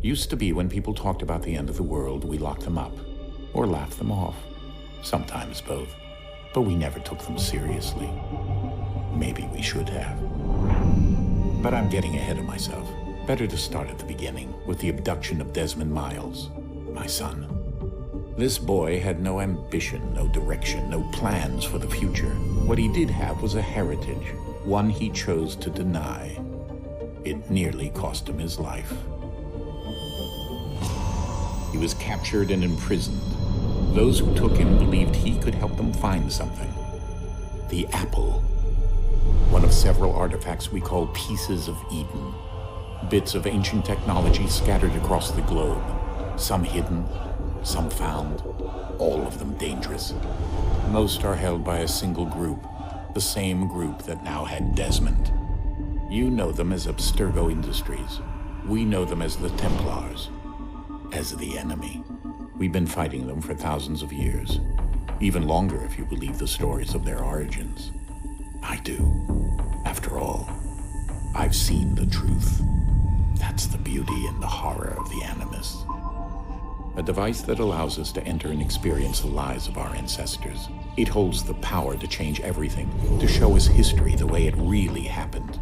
Used to be when people talked about the end of the world, we locked them up, or laughed them off. Sometimes both. But we never took them seriously. Maybe we should have. But I'm getting ahead of myself. Better to start at the beginning, with the abduction of Desmond Miles, my son. This boy had no ambition, no direction, no plans for the future. What he did have was a heritage, one he chose to deny. It nearly cost him his life. He was captured and imprisoned. Those who took him believed he could help them find something. The apple. One of several artifacts we call pieces of Eden. Bits of ancient technology scattered across the globe. Some hidden, some found, all of them dangerous. Most are held by a single group, the same group that now had Desmond. You know them as Abstergo Industries. We know them as the Templars, as the enemy. We've been fighting them for thousands of years, even longer if you believe the stories of their origins. I do. After all, I've seen the truth. That's the beauty and the horror of the Animus. A device that allows us to enter and experience the lives of our ancestors. It holds the power to change everything, to show us history the way it really happened.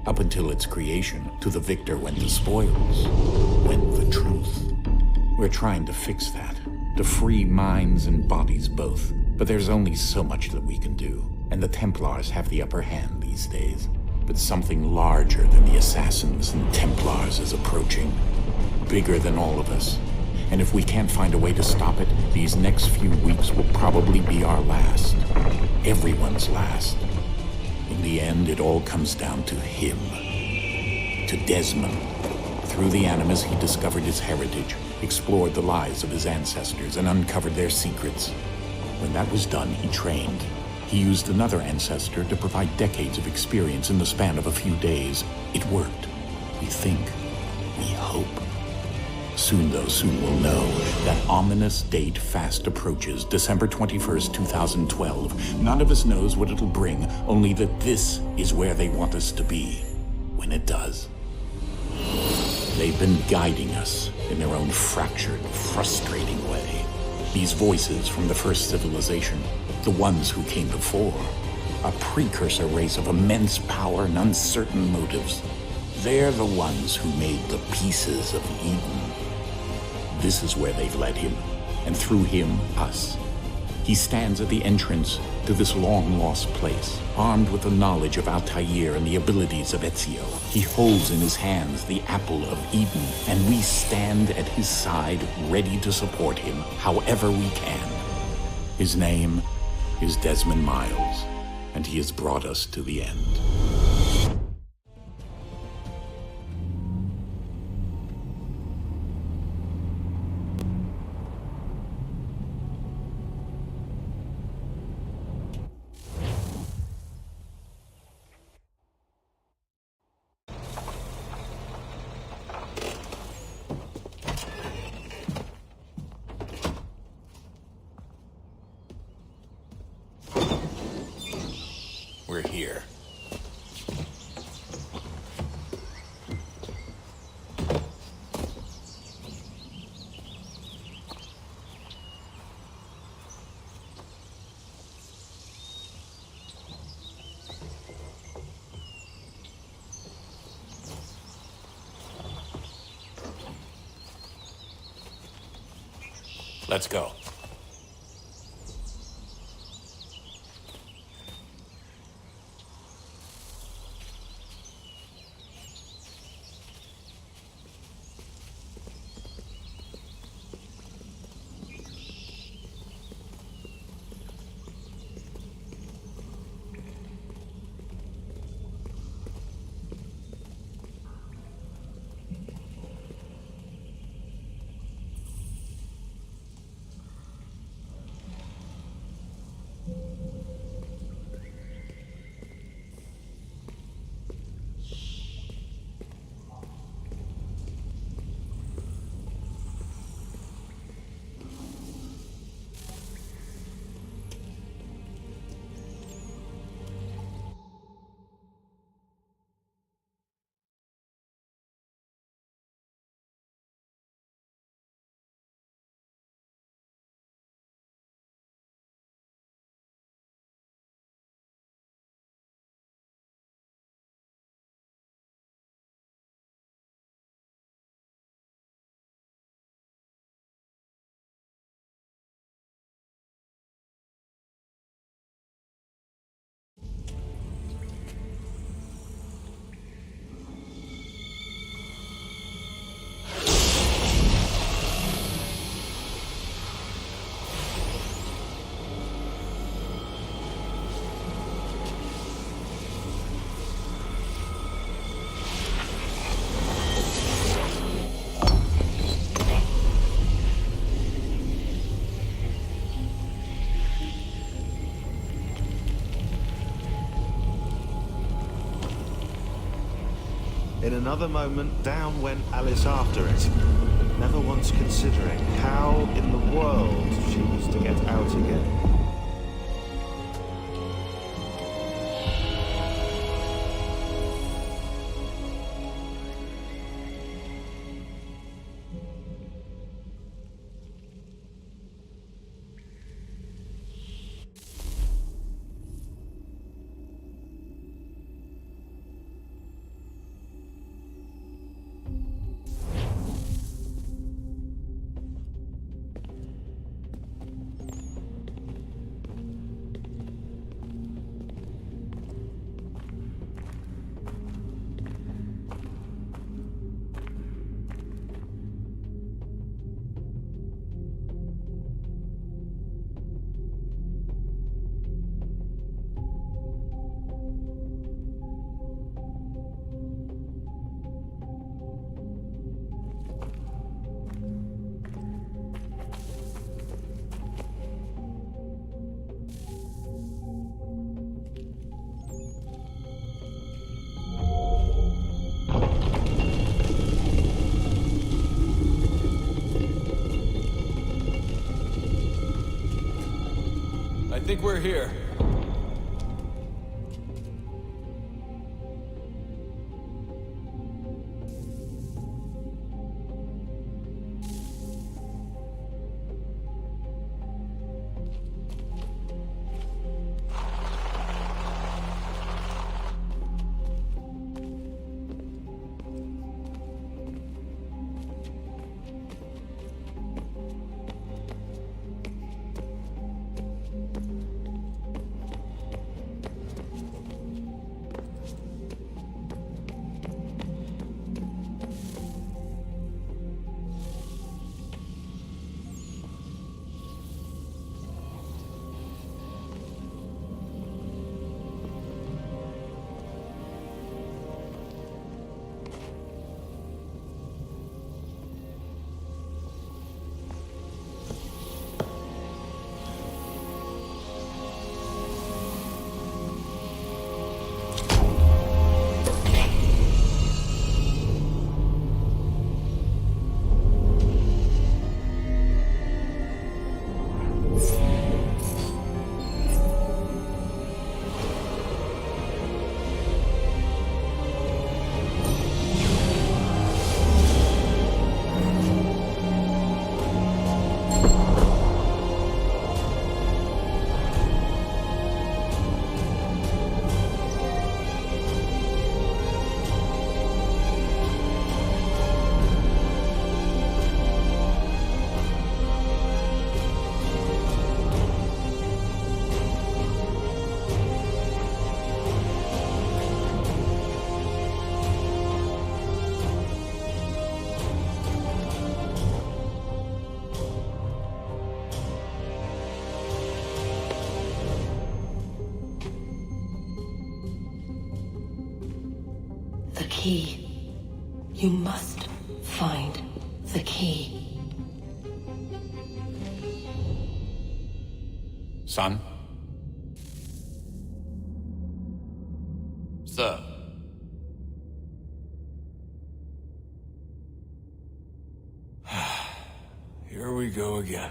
Up until its creation, to the victor went the spoils, went the truth. We're trying to fix that, to free minds and bodies both. But there's only so much that we can do, and the Templars have the upper hand these days. But something larger than the Assassins and Templars is approaching, bigger than all of us. And if we can't find a way to stop it, these next few weeks will probably be our last. Everyone's last. In the end, it all comes down to him. To Desmond. Through the Animus, he discovered his heritage, explored the lives of his ancestors, and uncovered their secrets. When that was done, he trained. He used another ancestor to provide decades of experience in the span of a few days. It worked. We think. We hope. Soon we'll know. That ominous date fast approaches, December 21st, 2012. None of us knows what it'll bring, only that this is where they want us to be, when it does. They've been guiding us in their own fractured, frustrating way. These voices from the first civilization, the ones who came before, a precursor race of immense power and uncertain motives. They're the ones who made the pieces of Eden. This is where they've led him, and through him, us. He stands at the entrance to this long-lost place, armed with the knowledge of Altair and the abilities of Ezio. He holds in his hands the apple of Eden, and we stand at his side, ready to support him however we can. His name is Desmond Miles, and he has brought us to the end. We're here. Let's go. In another moment, down went Alice after it, never once considering how in the world she was to get out again. I think we're here. The key. You must find the key. Son? Sir. Here we go again.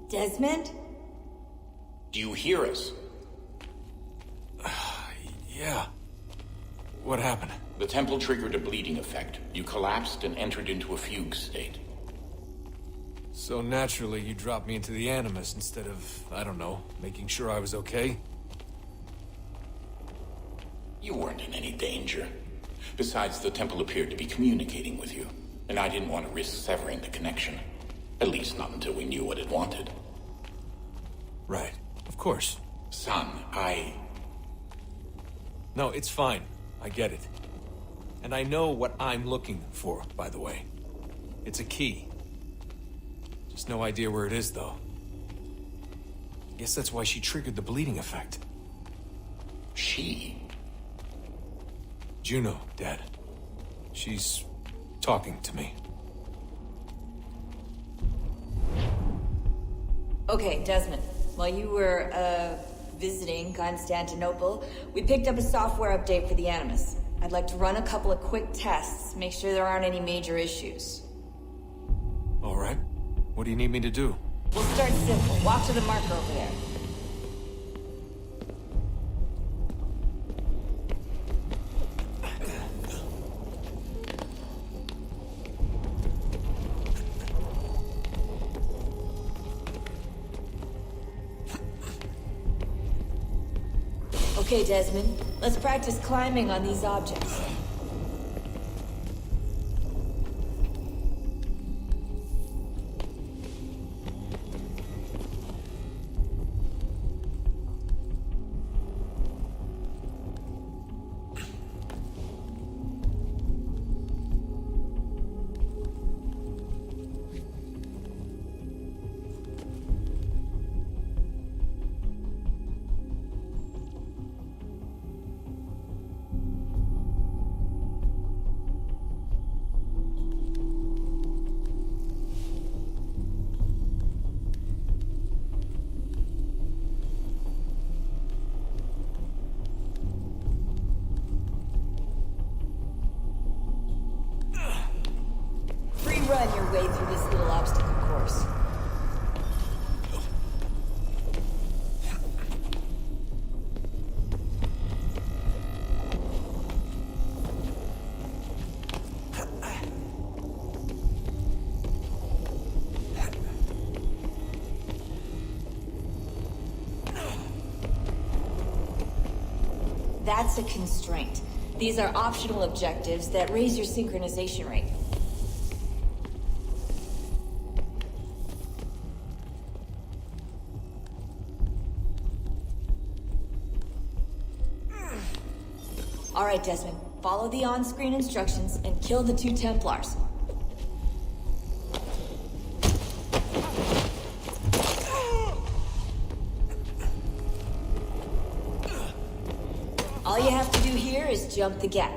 Desmond? Do you hear us? Yeah. What happened? The temple triggered a bleeding effect. You collapsed and entered into a fugue state. So naturally, you dropped me into the Animus instead of, I don't know, making sure I was okay? You weren't in any danger. Besides, the temple appeared to be communicating with you, and I didn't want to risk severing the connection. At least not until we knew what it wanted. Right. Of course. Son, No, it's fine. I get it. And I know what I'm looking for, by the way. It's a key. Just no idea where it is, though. Guess that's why she triggered the bleeding effect. She? Juno, Dad. She's talking to me. Okay, Desmond. While you were, visiting Constantinople, we picked up a software update for the Animus. I'd like to run a couple of quick tests, make sure there aren't any major issues. All right. What do you need me to do? We'll start simple. Walk to the marker over there. Okay, Desmond. Let's practice climbing on these objects. Run your way through this little obstacle course. That's a constraint. These are optional objectives that raise your synchronization rate. All right, Desmond. Follow the on-screen instructions and kill the 2 Templars. All you have to do here is jump the gap.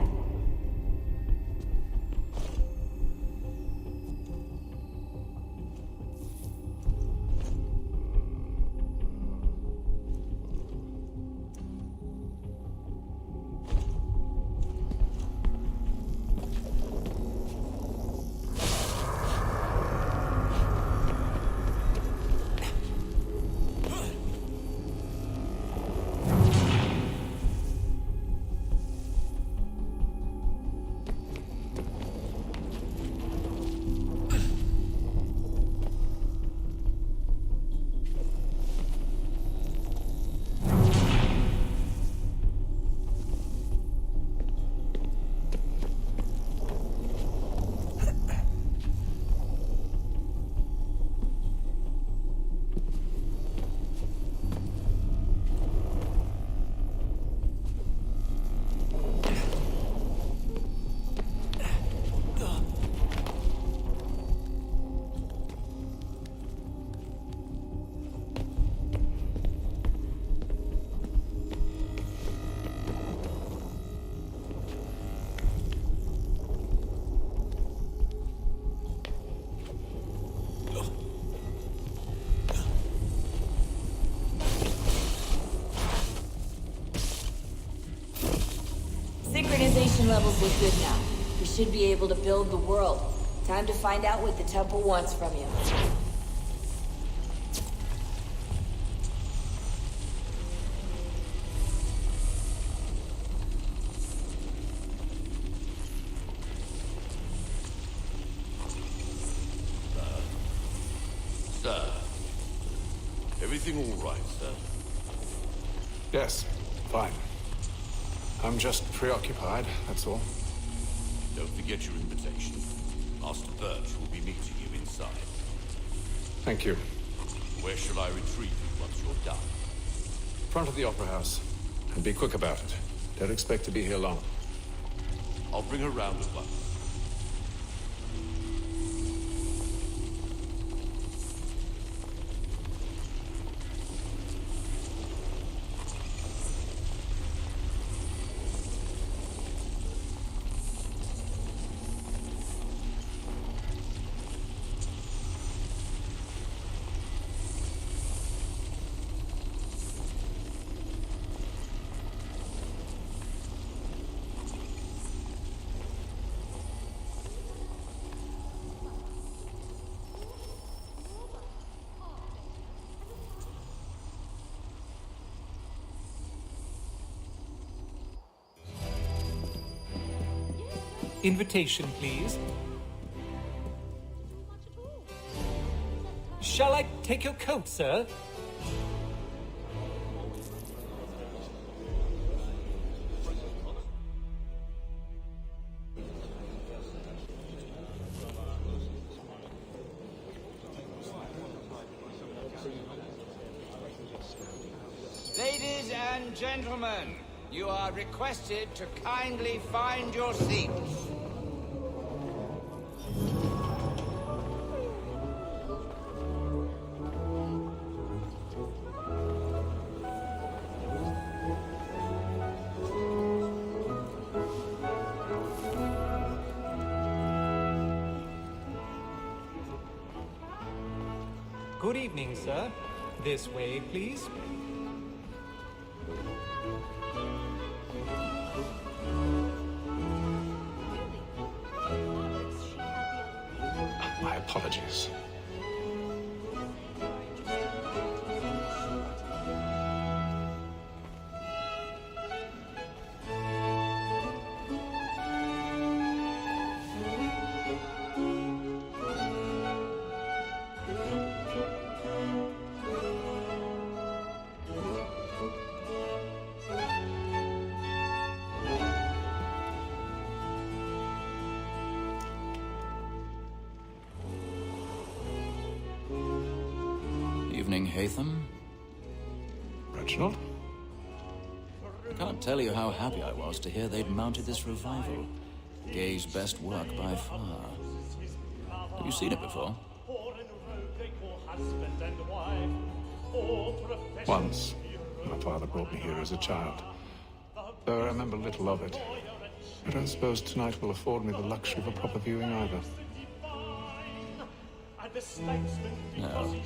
Synchronization levels look good now. We should be able to build the world. Time to find out what the temple wants from you. Sir. Everything all right, sir? Yes, fine. I'm just preoccupied, that's all. Don't forget your invitation. Master Birch will be meeting you inside. Thank you. Where shall I retrieve you once you're done? Front of the Opera House. And be quick about it. Don't expect to be here long. I'll bring her round at once. Invitation, please. Shall I take your coat, sir? Ladies and gentlemen, you are requested to kindly find your seats. Good evening, sir. This way, please. My apologies. Evening, Hatham. Reginald? Can't tell you how happy I was to hear they'd mounted this revival. Gay's best work by far. Have you seen it before? Once. My father brought me here as a child. Though I remember little of it. I don't suppose tonight will afford me the luxury of a proper viewing either. No.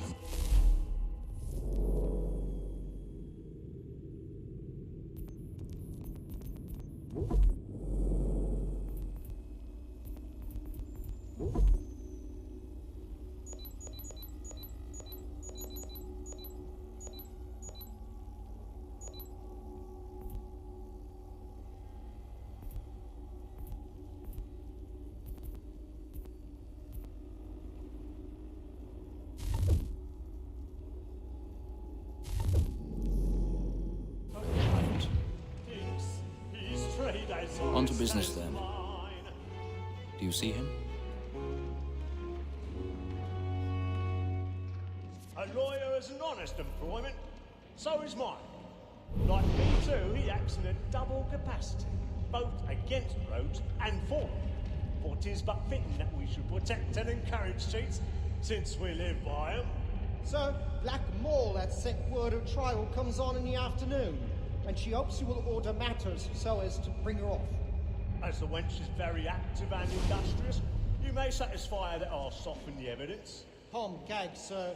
On to business then. Do you see him? A lawyer is an honest employment, so is mine. Like me too, he acts in a double capacity, both against roads and for them. For 'tis but fitting that we should protect and encourage cheats, since we live by 'em. So, Black Mole had sent word her trial comes on in the afternoon, and she hopes you will order matters so as to bring her off. As the wench is very active and industrious, you may satisfy her that I'll soften the evidence. Palm gag, sir.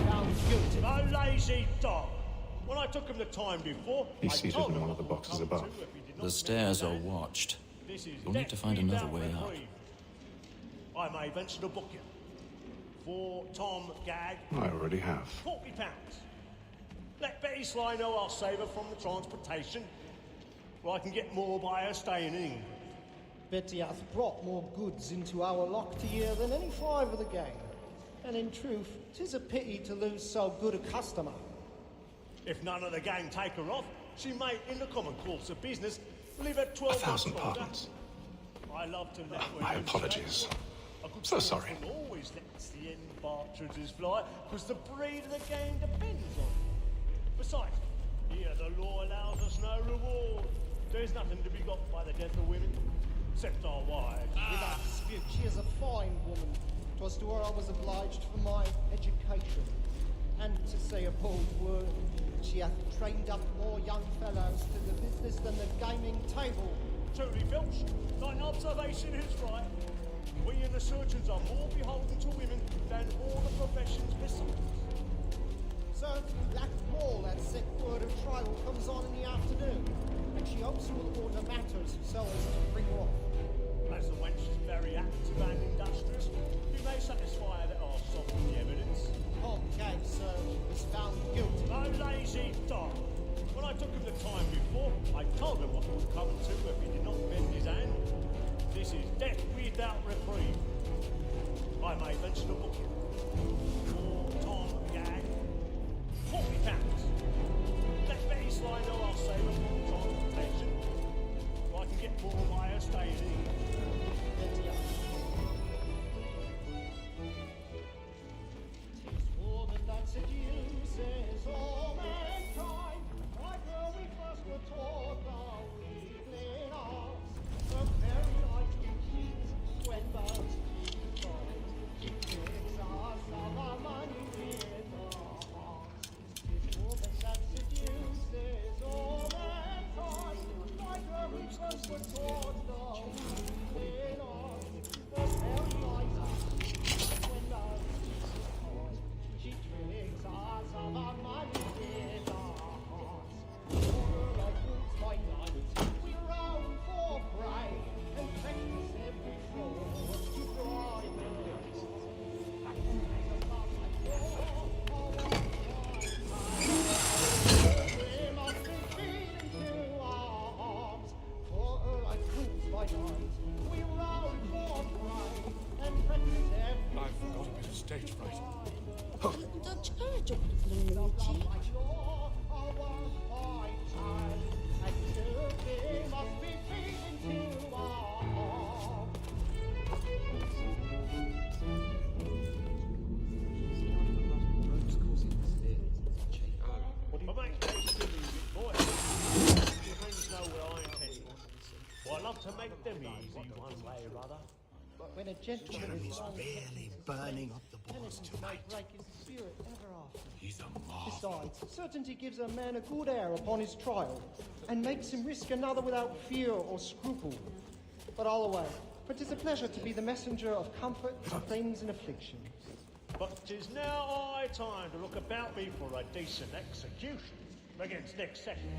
Found guilty. A lazy dog! When I took him the time before, He's I seated told in him one of what the would boxes come above. to if he did not The stairs are behave. watched. This is You'll need to find definitely another way down up. reprieve. I may venture to book you. For Tom Gag, I already have. £40. Let Betty Sly know I'll save her from the transportation. Or I can get more by her staying in England. Betty hath brought more goods into our locked year than any five of the gang. And in truth, 'tis a pity to lose so good a customer. If none of the gang take her off, she may, in the common course of business, leave her 12 1,000 months older. pardons. I love to let My women apologies. stay. A good So sportsman sorry. always lets the end partridges fly, because the breed of the game depends on it. Besides, here the law allows us no reward. There's nothing to be got by the death of women, except our wives. Without dispute, she is a fine woman. 'Twas to her I was obliged for my education. And to say a bold word, she hath trained up more young fellows to the business than the gaming table. Truly, Filch, thine observation is right. We and the surgeons are more beholden to women than all the professions besides. Sir, Black Maul had set word of trial comes on in the afternoon, and she hopes you will order matters so as to bring her off. As the wench is very active and industrious, we may satisfy that our soften the evidence. Tom Cave, sir, was found guilty. No lazy dog. When I took him the time before, I told him what would come to if he did not bend his hand. This is death without reprieve. I may mention a book. Tom Gag. £40. Let Betty Sly know I'll save her from transportation. So I can get more by her staying in. Woman that seduces all mankind, like her we first were taught the weakling arts, the very light we heat when birds keep gold. She takes us of our money in her hearts. This woman that seduces all mankind, like her we first were taught the weakling arts, the very light we heat when birds keep gold. She drinks us of our money in our hearts. Order like roots by night, we roam for prey and practice every fraud to bribe the rich. We must be feeding to our arms. Order like roots by night, we roam for prey and practice every I've got a bit of stage fright. I make haste to leave it, boy. Your friends know where I intend. Well, I love to make them easy one way or other. When a gentleman is Really burning up the balls tonight. break his spirit ever after. He's a marvel. Besides, certainty gives a man a good air upon his trial, and makes him risk another without fear or scruple. But all away, for 'tis a pleasure to be the messenger of comfort to things in affliction. But 'tis now high time to look about me for a decent execution. Begins next session.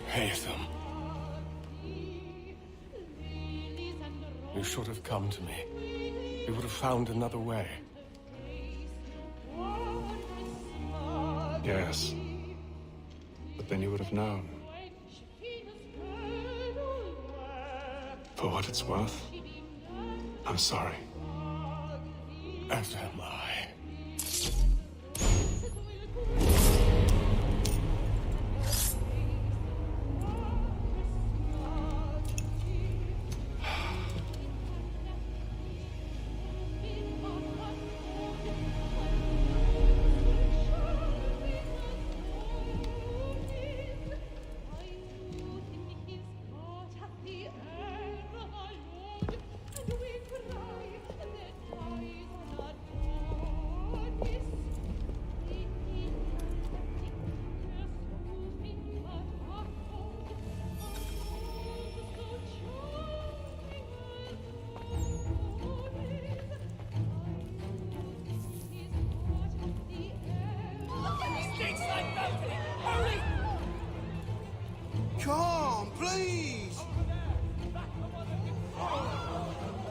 Haytham. You should have come to me. We would have found another way. Yes. But then you would have known. For what it's worth, I'm sorry. As am I. Come, please!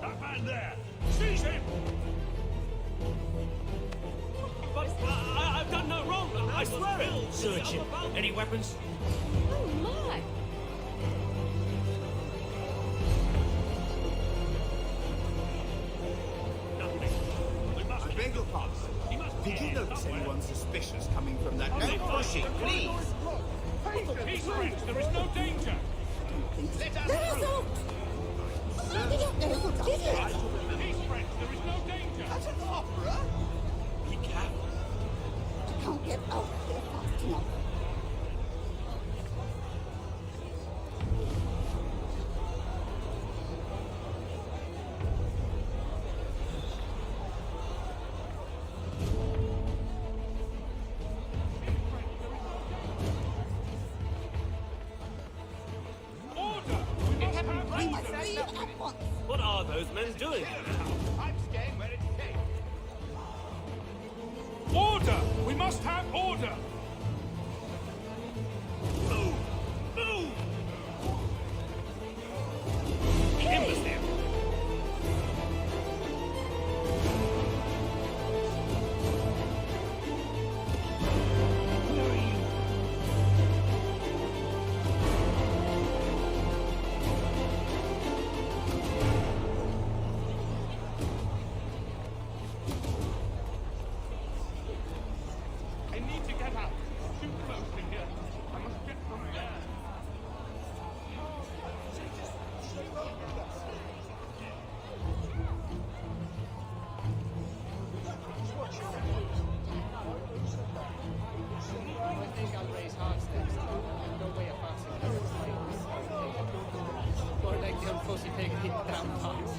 That man there! Seize him! But I've done no wrong, I swear! Search him. Any weapons? Oh my! I beg your pardon. Did you notice anyone suspicious coming from that? No pushing, please! Peace, friends, there is no danger! Let us Let us through! out! Peace, friends, there is no danger! That's an opera! Be careful. Can't get out of here fast enough. at once. What are those men doing? I'm staying where it's safe. Order! We must have order! Move! Move! Imbecile! I need to get out. Too close to here. I must get from there. I think I'll raise hearts next time. No way of passing this. Or like the old pussy pig hit down parts.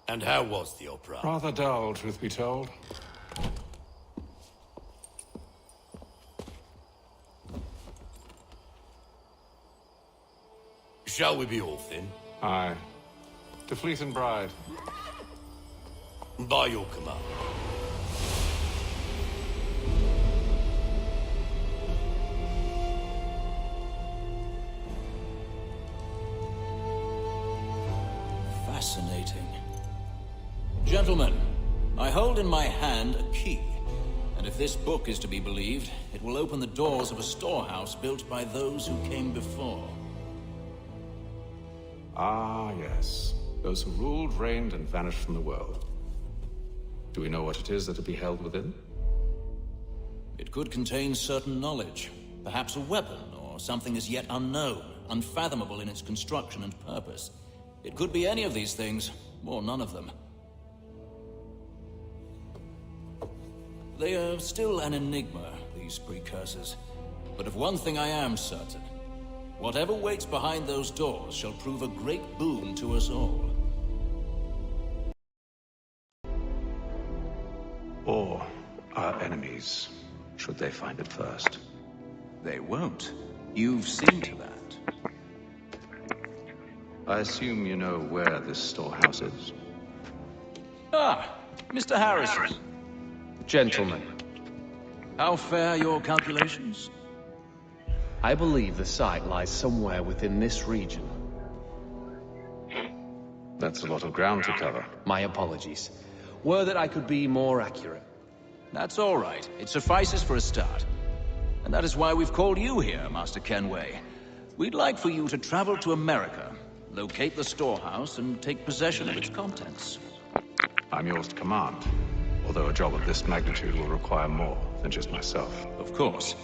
And how was the opera? Rather dull, truth be told. Shall we be off then? Aye. To Fleet and Bride. By your command. Fascinating. Gentlemen, I hold in my hand a key. And if this book is to be believed, it will open the doors of a storehouse built by those who came before. Ah, yes. Those who ruled, reigned, and vanished from the world. Do we know what it is that will be held within? It could contain certain knowledge. Perhaps a weapon, or something as yet unknown, unfathomable in its construction and purpose. It could be any of these things, or none of them. They are still an enigma, these precursors. But of one thing I am certain. Whatever waits behind those doors shall prove a great boon to us all. Or our enemies, should they find it first. They won't. You've seen to that. I assume you know where this storehouse is? Ah, Mr. Harrison. Gentlemen, How fare your calculations? I believe the site lies somewhere within this region. That's a lot of ground to cover. My apologies. Were that I could be more accurate. That's all right. It suffices for a start. And that is why we've called you here, Master Kenway. We'd like for you to travel to America, locate the storehouse, and take possession of its contents. I'm yours to command. Although a job of this magnitude will require more than just myself. Of course.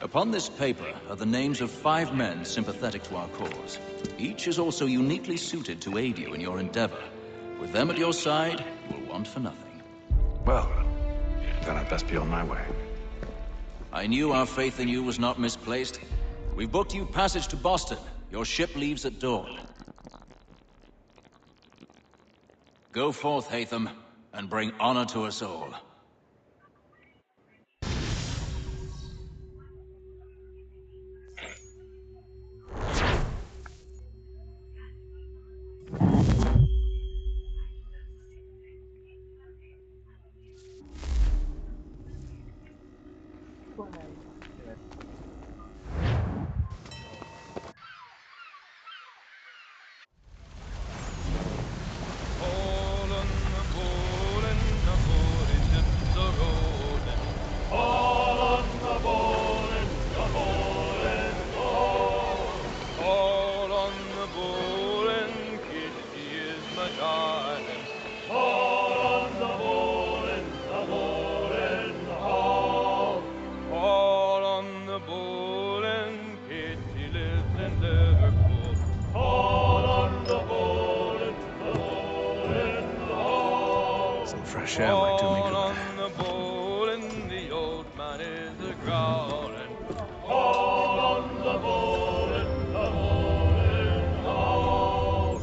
Upon this paper are the names of 5 men sympathetic to our cause. Each is also uniquely suited to aid you in your endeavor. With them at your side, you will want for nothing. Well, then I'd best be on my way. I knew our faith in you was not misplaced. We've booked you passage to Boston. Your ship leaves at dawn. Go forth, Hatham, and bring honor to us all. bull and Kitty is my darling. Call on the bull in the bull in the hall. Call on the bull and Kitty lives in Liverpool. Call on the bull in the bull in the hall. Some fresh air might do me good. Call on the bull and the old man is a growling. Call on the bull in the bull in the hall.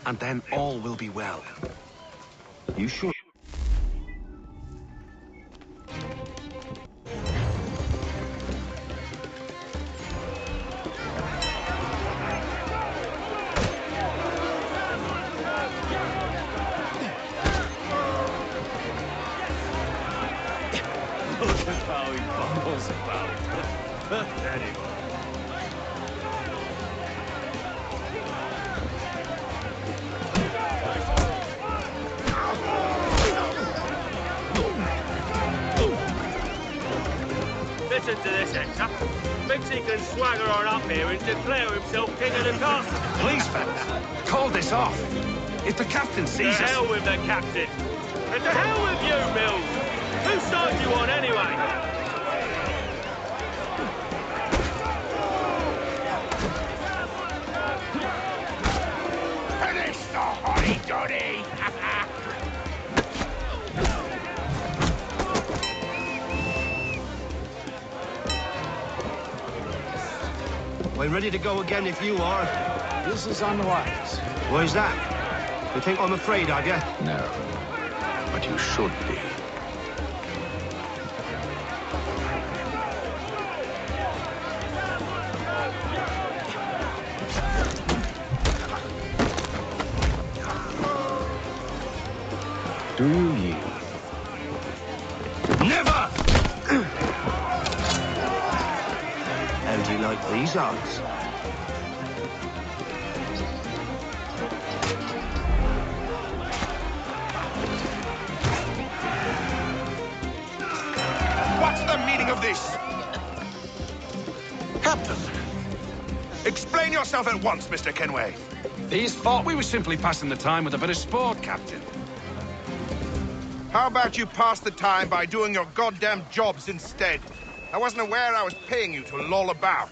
And then all will be well. You sure? Look at how he bumbles about. Anyway. Listen to this, Hector. Thinks he can swagger on up here and declare himself king of the castle. Please, fellas, call this off. If the captain sees To us... hell with the captain. And to hell with you, Mills. Whose side do you on, anyway? Finish the hotty-dotty! We're ready to go again if you are. This is unwise. Why's that? You think I'm afraid of you? No, but you should be. Do you yield? Never! How do you like these odds? What's the meaning of this? Captain! Explain yourself at once, Mr. Kenway. These thought we were simply passing the time with a bit of sport, Captain. How about you pass the time by doing your goddamn jobs instead? I wasn't aware I was paying you to loll about.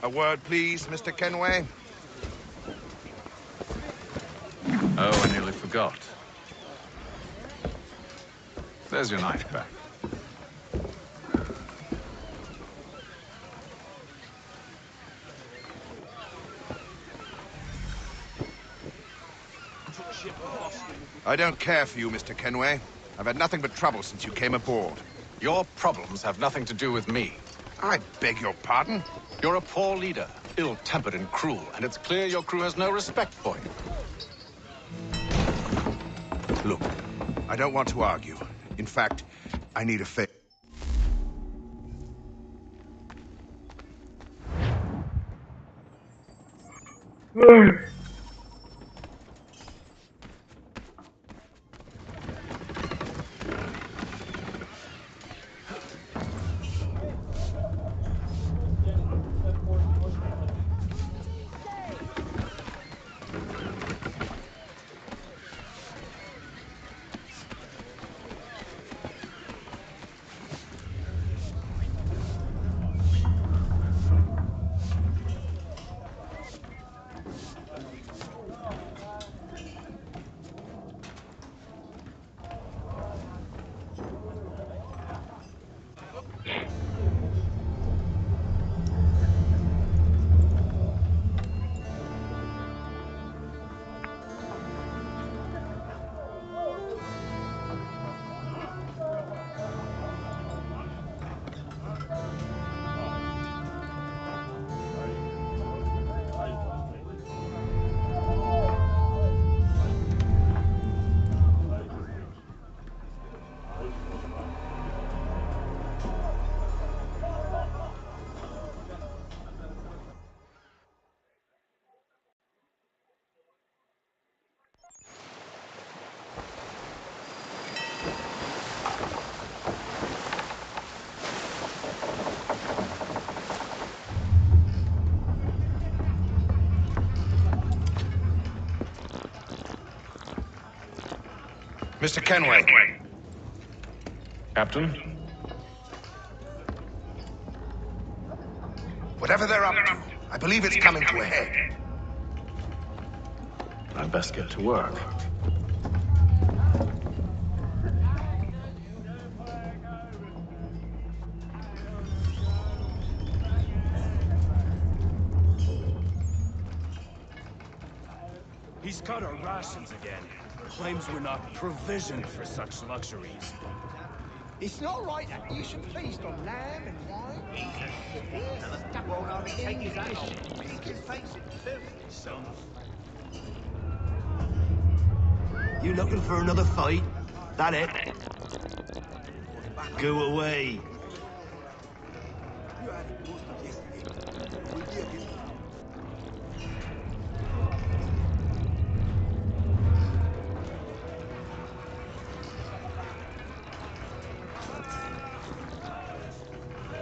A word, please, Mr. Kenway. Oh, I nearly forgot. There's your knife back. I don't care for you, Mr. Kenway. I've had nothing but trouble since you came aboard. Your problems have nothing to do with me. I beg your pardon? You're a poor leader, ill-tempered and cruel, and it's clear your crew has no respect for you. Look, I don't want to argue. In fact, I need a favor. Mr. Kenway. Captain? Whatever they're up to, I believe it's coming to a head. I'd best get to work. He's cut our rations again. Claims we're not provisioned for such luxuries. It's not right that you should feast on lamb and wine. That won't hardly take his age. He can face it too. Son. You looking for another fight? That it? Go away.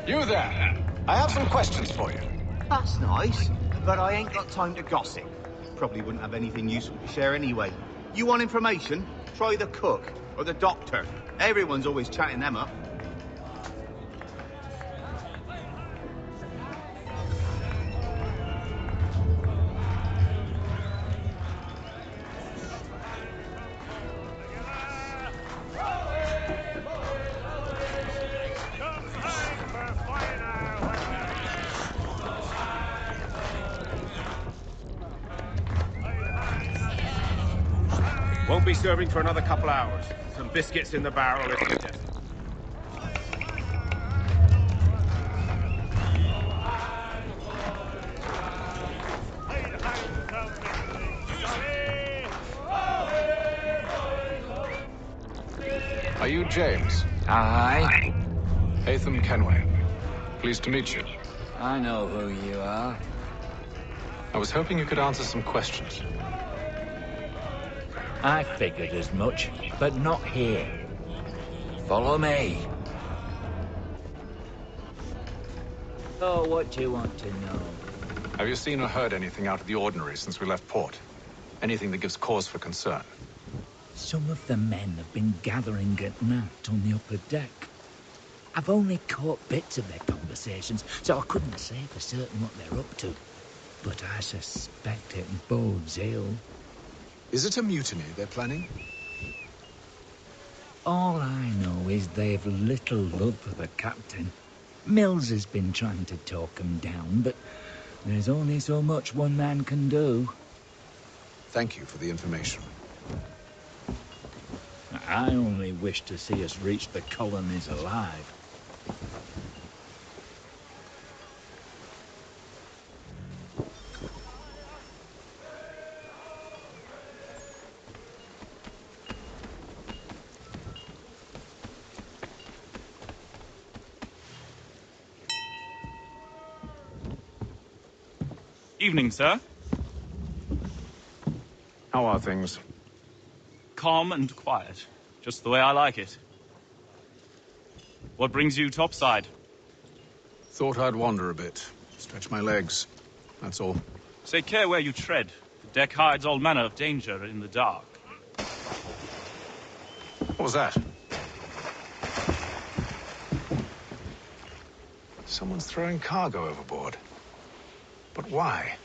You there. I have some questions for you. That's nice, but I ain't got time to gossip. Probably wouldn't have anything useful to share anyway. You want information? Try the cook or the doctor. Everyone's always chatting them up. Won't be serving for another couple hours. Some biscuits in the barrel if suggested. Are you James? Aye. Haytham Kenway. Pleased to meet you. I know who you are. I was hoping you could answer some questions. I figured as much, but not here. Follow me. So, what do you want to know? Have you seen or heard anything out of the ordinary since we left port? Anything that gives cause for concern? Some of the men have been gathering at night on the upper deck. I've only caught bits of their conversations, so I couldn't say for certain what they're up to. But I suspect it bodes ill. Is it a mutiny they're planning? All I know is they've little love for the captain. Mills has been trying to talk him down, but there's only so much one man can do. Thank you for the information. I only wish to see us reach the colonies alive. Evening, sir. How are things? Calm and quiet. Just the way I like it. What brings you topside? Thought I'd wander a bit. Stretch my legs. That's all. Take care where you tread. The deck hides all manner of danger in the dark. What was that? Someone's throwing cargo overboard. But why?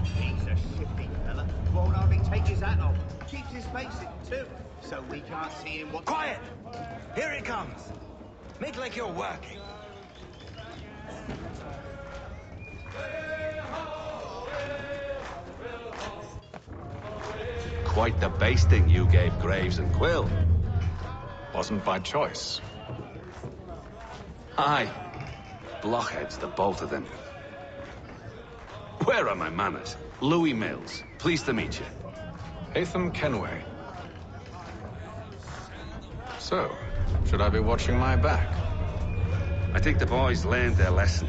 He's a shifty fella. Won't hardly take his hat off. Keeps his face in too, so we can't see him. What? Quiet! Here it comes. Make like you're working. Quite the basting you gave Graves and Quill. Wasn't by choice. Aye. Blockheads, the both of them. Where are my manners? Louis Mills. Pleased to meet you. Haytham Kenway. So, should I be watching my back? I think the boys learned their lesson.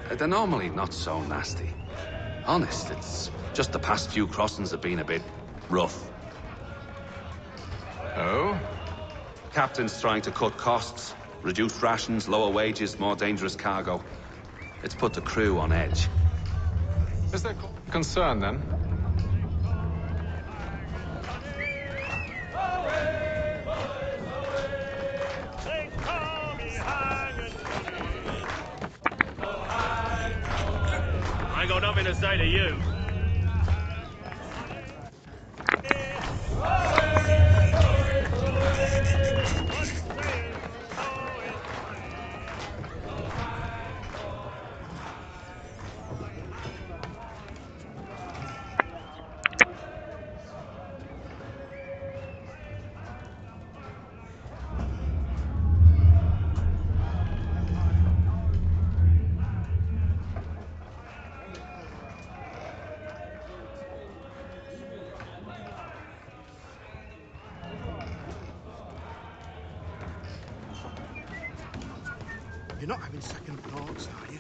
They're normally not so nasty. Honest, it's just the past few crossings have been a bit rough. Oh? Captain's trying to cut costs. Reduce rations, lower wages, more dangerous cargo. It's put the crew on edge. Is there concern, then? I ain't got nothing to say to you. You're not having second thoughts, are you?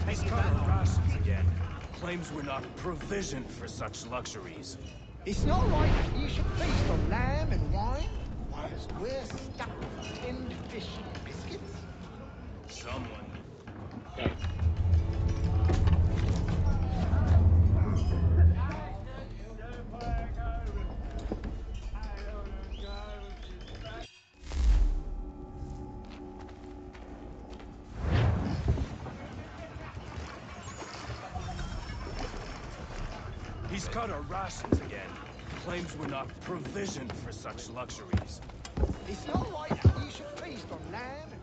He's cut our rations again. Claims we're not provisioned for such luxuries. It's not right that you should feast on lamb and wine, whilst we're stuck with tinned fish and biscuits. Someone. He's cut our rations again. Claims we're not provisioned for such luxuries. It's not right that you should feast on lamb and...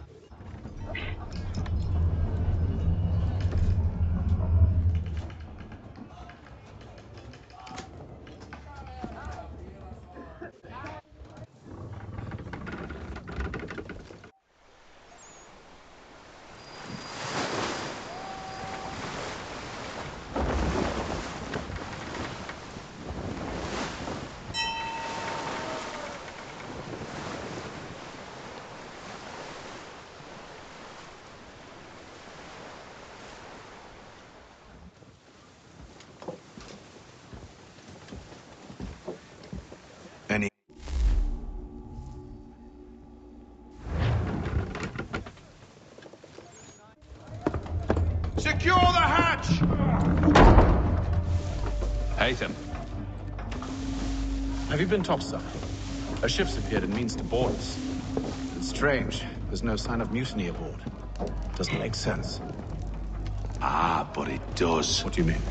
Secure the hatch! Haytham. Have you been topside? A ship's appeared and means to board us. It's strange. There's no sign of mutiny aboard. Doesn't make sense. Ah, but it does. What do you mean?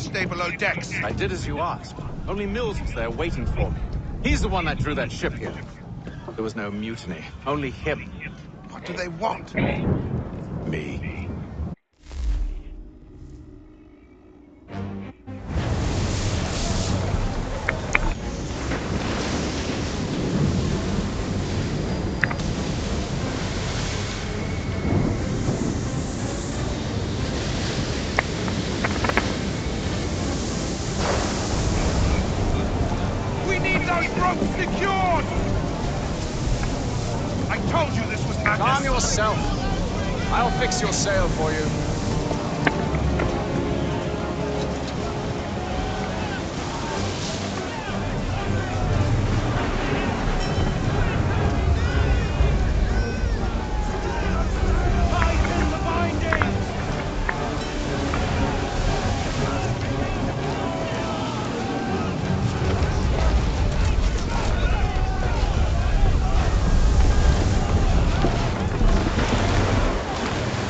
stay below decks. I did as you asked. Only Mills was there waiting for me. He's the one that drew that ship here. There was no mutiny, only him. What do they want? Me. We need those ropes secured! I told you this was madness. Calm yourself. I'll fix your sail for you.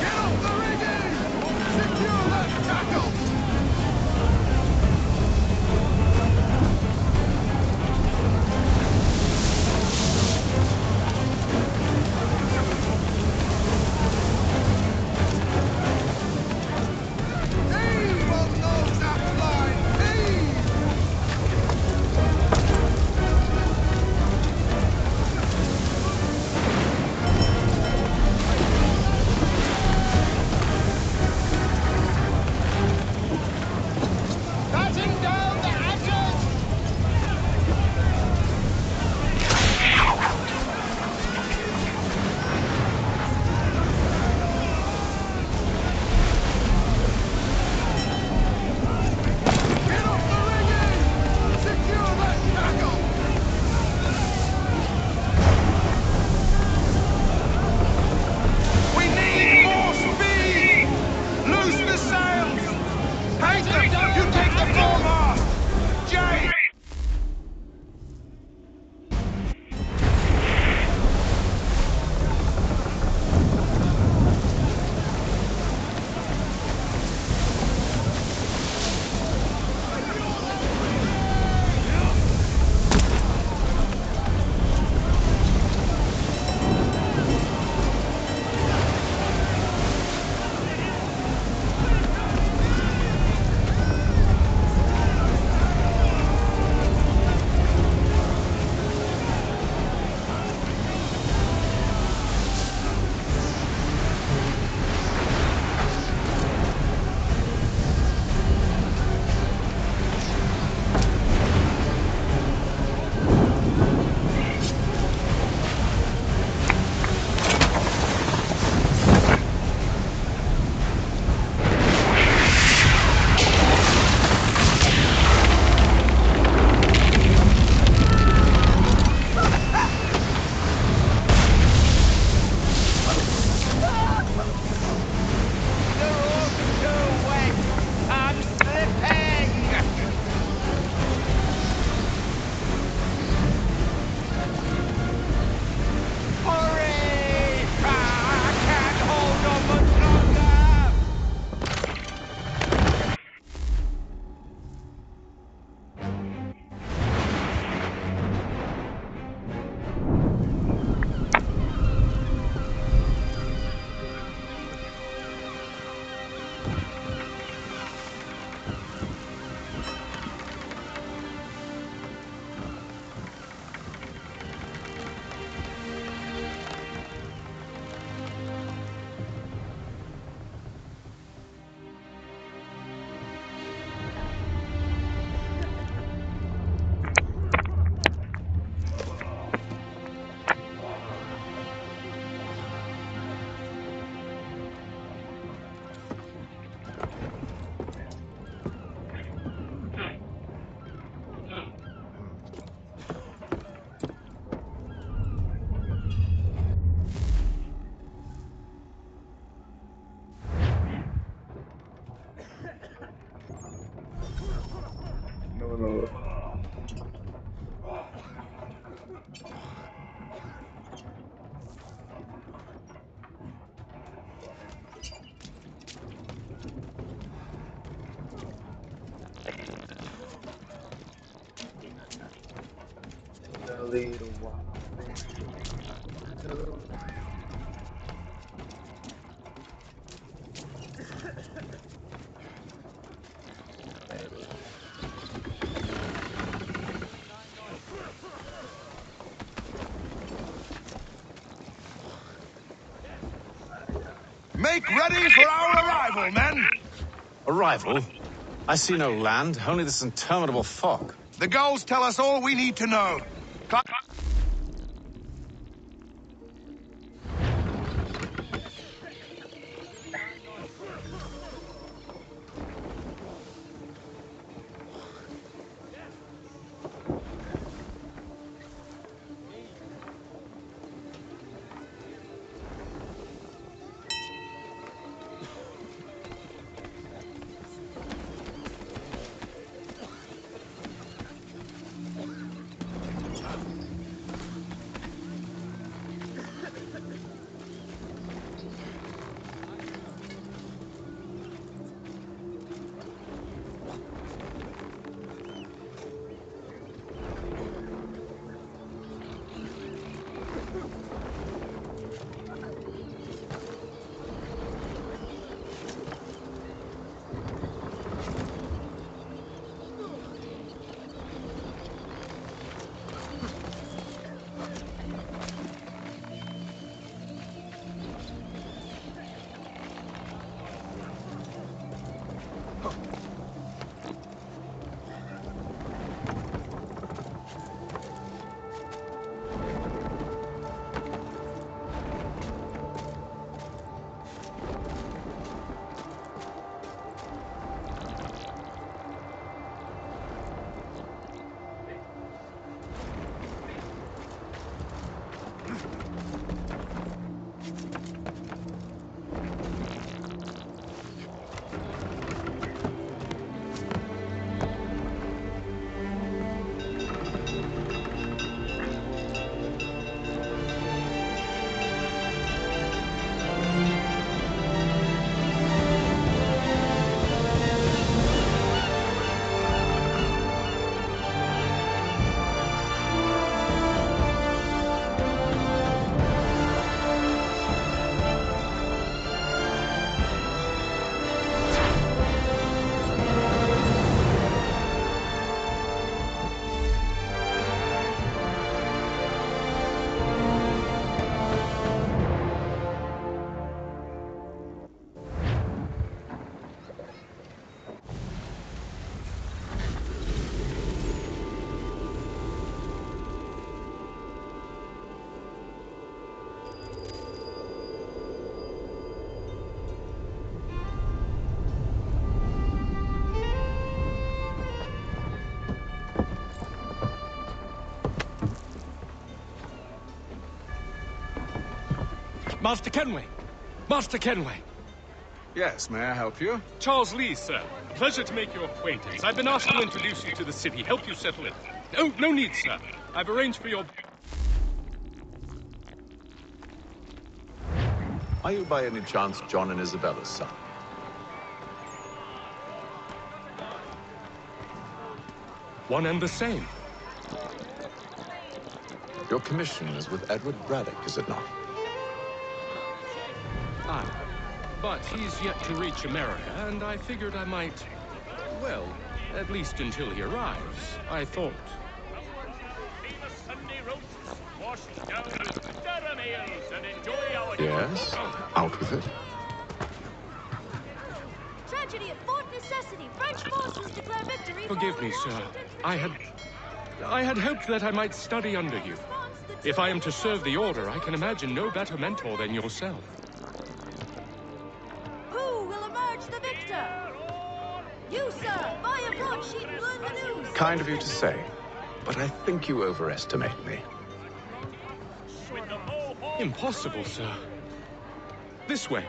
Get off the rigging! little while. Make ready for our arrival, men! Arrival? I see no land, only this interminable fog. The gulls tell us all we need to know. Master Kenway! Master Kenway! Yes, may I help you? Charles Lee, sir. Pleasure to make your acquaintance. I've been asked to introduce you to the city, help you settle in. Oh, no need, sir. I've arranged for your... Are you by any chance John and Isabella's son? One and the same. Your commission is with Edward Braddock, is it not? Aye. But he's yet to reach America, and I figured I might... Well, at least until he arrives, I thought. Yes? Out with it. Tragedy at Fort Necessity. French forces declare victory. Forgive me, sir. I had hoped that I might study under you. If I am to serve the Order, I can imagine no better mentor than yourself. Who will emerge the victor? You, sir, by a broadsheet and learn the news. Kind of you to say, but I think you overestimate me. Impossible, sir. This way.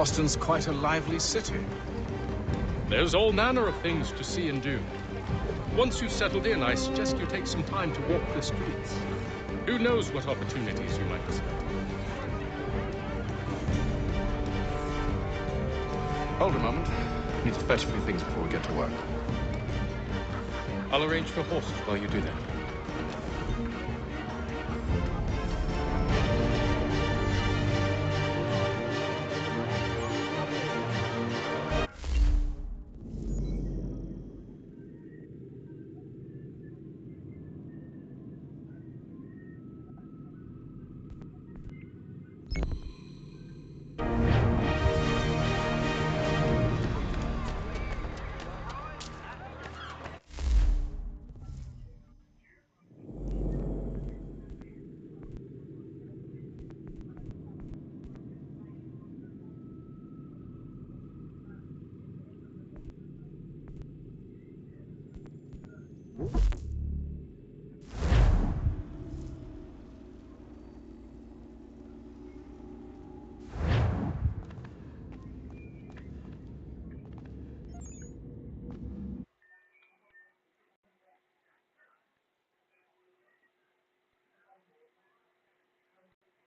Boston's quite a lively city. There's all manner of things to see and do. Once you've settled in, I suggest you take some time to walk the streets. Who knows what opportunities you might discover. Hold a moment. Need to fetch a few things before we get to work. I'll arrange for horses while you do that.